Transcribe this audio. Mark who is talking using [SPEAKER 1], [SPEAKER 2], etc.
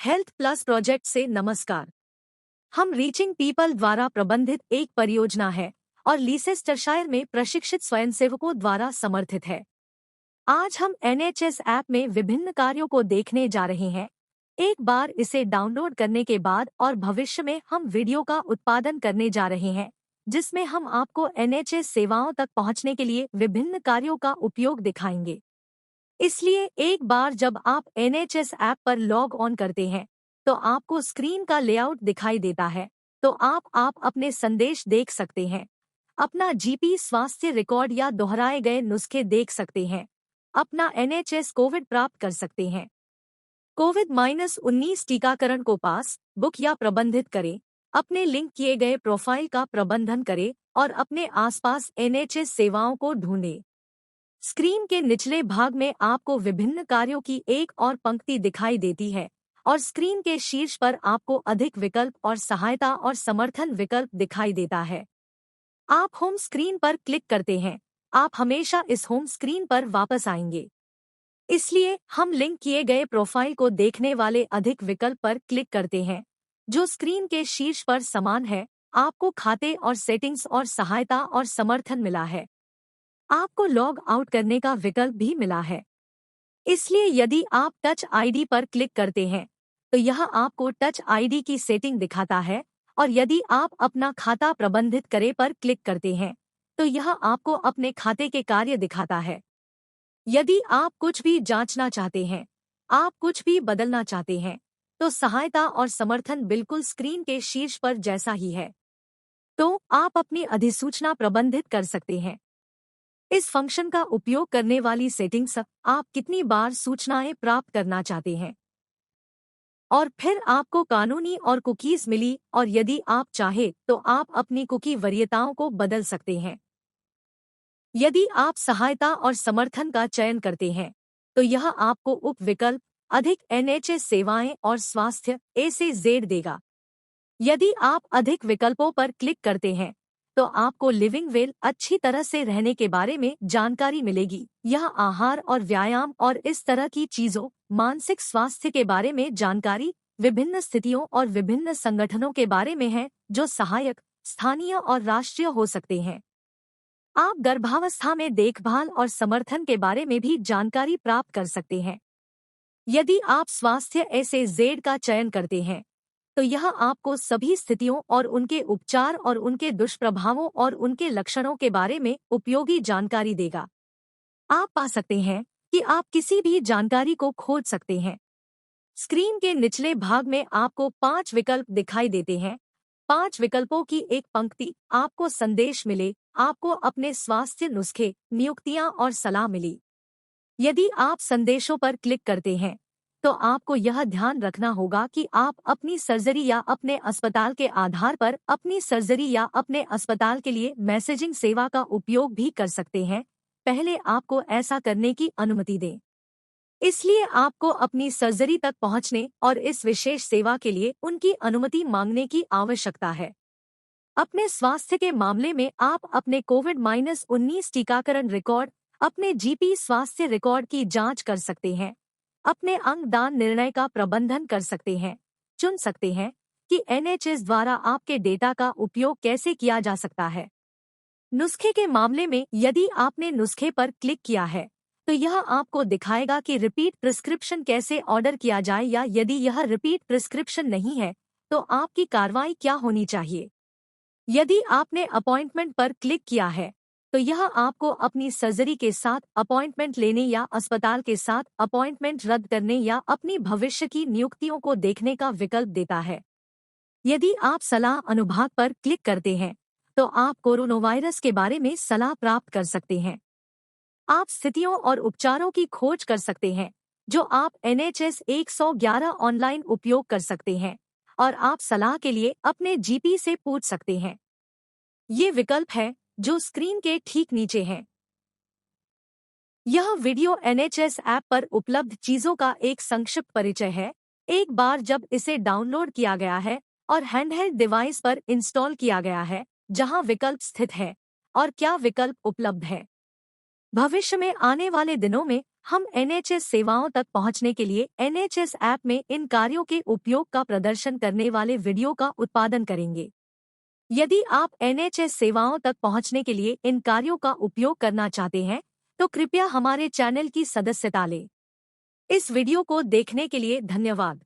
[SPEAKER 1] Health plus project से नमस्कार। हम रीचिंग पीपल द्वारा प्रबंधित एक परियोजना है और लीसेस्टरशायर में प्रशिक्षित स्वयंसेवकों द्वारा समर्थित है। आज हम NHS ऐप में विभिन्न कार्यों को देखने जा रहे हैं। एक बार इसे डाउनलोड करने के बाद और भविष्य में हम वीडियो का उत्पादन करने जा रहे हैं, जिसमें हम आपको NHS सेवाओं तक पहुंचने के लिए विभिन्न कार्यों का उपयोग दिखाएंगे। इसलिए एक बार जब आप NHS ऐप पर लॉग ऑन करते हैं तो आपको स्क्रीन का लेआउट दिखाई देता है। तो आप अपने संदेश देख सकते हैं, अपना GP स्वास्थ्य रिकॉर्ड या दोहराए गए नुस्खे देख सकते हैं, अपना NHS कोविड प्राप्त कर सकते हैं। कोविड-19 टीकाकरण को पास, बुक या प्रबंधित करें, अपने लिंक किए गए प्रोफाइल का प्रबंधन करें और अपने आसपास NHS सेवाओं को ढूंढें। स्क्रीन के निचले भाग में आपको विभिन्न कार्यों की एक और पंक्ति दिखाई देती है और स्क्रीन के शीर्ष पर आपको अधिक विकल्प और सहायता और समर्थन विकल्प दिखाई देता है। आप होम स्क्रीन पर क्लिक करते हैं, आप हमेशा इस होम स्क्रीन पर वापस आएंगे। इसलिए हम लिंक किए गए प्रोफाइल को देखने वाले अधिक विकल्प पर क्लिक करते हैं, जो स्क्रीन के शीर्ष पर समान है। आपको खाते और सेटिंग्स और सहायता और समर्थन मिला है। आपको लॉग आउट करने का विकल्प भी मिला है। इसलिए यदि आप टच आईडी पर क्लिक करते हैं तो यह आपको टच आईडी की सेटिंग दिखाता है, और यदि आप अपना खाता प्रबंधित करें पर क्लिक करते हैं तो यह आपको अपने खाते के कार्य दिखाता है। यदि आप कुछ भी जांचना चाहते हैं, आप कुछ भी बदलना चाहते हैं, तो सहायता और समर्थन बिल्कुल स्क्रीन के शीर्ष पर जैसा ही है। तो आप अपनी अधिसूचना प्रबंधित कर सकते हैं। इस फंक्शन का उपयोग करने वाली सेटिंग्स आप कितनी बार सूचनाएं प्राप्त करना चाहते हैं, और फिर आपको कानूनी और कुकीज मिली, और यदि आप चाहे तो आप अपनी कुकी वरीयताओं को बदल सकते हैं। यदि आप सहायता और समर्थन का चयन करते हैं तो यह आपको उप विकल्प अधिक NHS सेवाएं और स्वास्थ्य A से Z देगा। यदि आप अधिक विकल्पों पर क्लिक करते हैं तो आपको लिविंग वेल अच्छी तरह से रहने के बारे में जानकारी मिलेगी। यह आहार और व्यायाम और इस तरह की चीजों, मानसिक स्वास्थ्य के बारे में जानकारी, विभिन्न स्थितियों और विभिन्न संगठनों के बारे में है जो सहायक, स्थानीय और राष्ट्रीय हो सकते हैं। आप गर्भावस्था में देखभाल और समर्थन के बारे में भी जानकारी प्राप्त कर सकते हैं। यदि आप स्वास्थ्य A से Z का चयन करते हैं तो यह आपको सभी स्थितियों और उनके उपचार और उनके दुष्प्रभावों और उनके लक्षणों के बारे में उपयोगी जानकारी देगा। आप पा सकते हैं कि आप किसी भी जानकारी को खोज सकते हैं। स्क्रीन के निचले भाग में आपको 5 विकल्प दिखाई देते हैं। 5 विकल्पों की एक पंक्ति। आपको संदेश मिले, आपको अपने स्वास्थ्य नुस्खे, नियुक्तियां और सलाह मिली। यदि आप संदेशों पर क्लिक करते हैं तो आपको यह ध्यान रखना होगा कि आप अपनी सर्जरी या अपने अस्पताल के आधार पर अपनी सर्जरी या अपने अस्पताल के लिए मैसेजिंग सेवा का उपयोग भी कर सकते हैं। पहले आपको ऐसा करने की अनुमति दें। इसलिए आपको अपनी सर्जरी तक पहुंचने और इस विशेष सेवा के लिए उनकी अनुमति मांगने की आवश्यकता है। अपने स्वास्थ्य के मामले में आप अपने कोविड-19 टीकाकरण रिकॉर्ड, अपने GP स्वास्थ्य रिकॉर्ड की जांच कर सकते हैं, अपने अंग दान निर्णय का प्रबंधन कर सकते हैं, चुन सकते हैं कि NHS द्वारा आपके डेटा का उपयोग कैसे किया जा सकता है। नुस्खे के मामले में यदि आपने नुस्खे पर क्लिक किया है तो यह आपको दिखाएगा कि रिपीट प्रिस्क्रिप्शन कैसे ऑर्डर किया जाए, या यदि यह रिपीट प्रिस्क्रिप्शन नहीं है तो आपकी कार्रवाई क्या होनी चाहिए। यदि आपने अपॉइंटमेंट पर क्लिक किया है तो यह आपको अपनी सर्जरी के साथ अपॉइंटमेंट लेने या अस्पताल के साथ अपॉइंटमेंट रद्द करने या अपनी भविष्य की नियुक्तियों को देखने का विकल्प देता है। यदि आप सलाह अनुभाग पर क्लिक करते हैं तो आप कोरोनावायरस के बारे में सलाह प्राप्त कर सकते हैं। आप स्थितियों और उपचारों की खोज कर सकते हैं जो आप NHS 111 ऑनलाइन उपयोग कर सकते हैं, और आप सलाह के लिए अपने GP से पूछ सकते हैं। ये विकल्प है जो स्क्रीन के ठीक नीचे हैं। यह वीडियो NHS ऐप पर उपलब्ध चीजों का एक संक्षिप्त परिचय है। एक बार जब इसे डाउनलोड किया गया है और हैंडहेल्ड डिवाइस पर इंस्टॉल किया गया है, जहां विकल्प स्थित है और क्या विकल्प उपलब्ध है। भविष्य में आने वाले दिनों में हम NHS सेवाओं तक पहुंचने के लिए NHS ऐप में इन कार्यों के उपयोग का प्रदर्शन करने वाले वीडियो का उत्पादन करेंगे। यदि आप NHS सेवाओं तक पहुंचने के लिए इन कार्यों का उपयोग करना चाहते हैं, तो कृपया हमारे चैनल की सदस्यता लें। इस वीडियो को देखने के लिए धन्यवाद।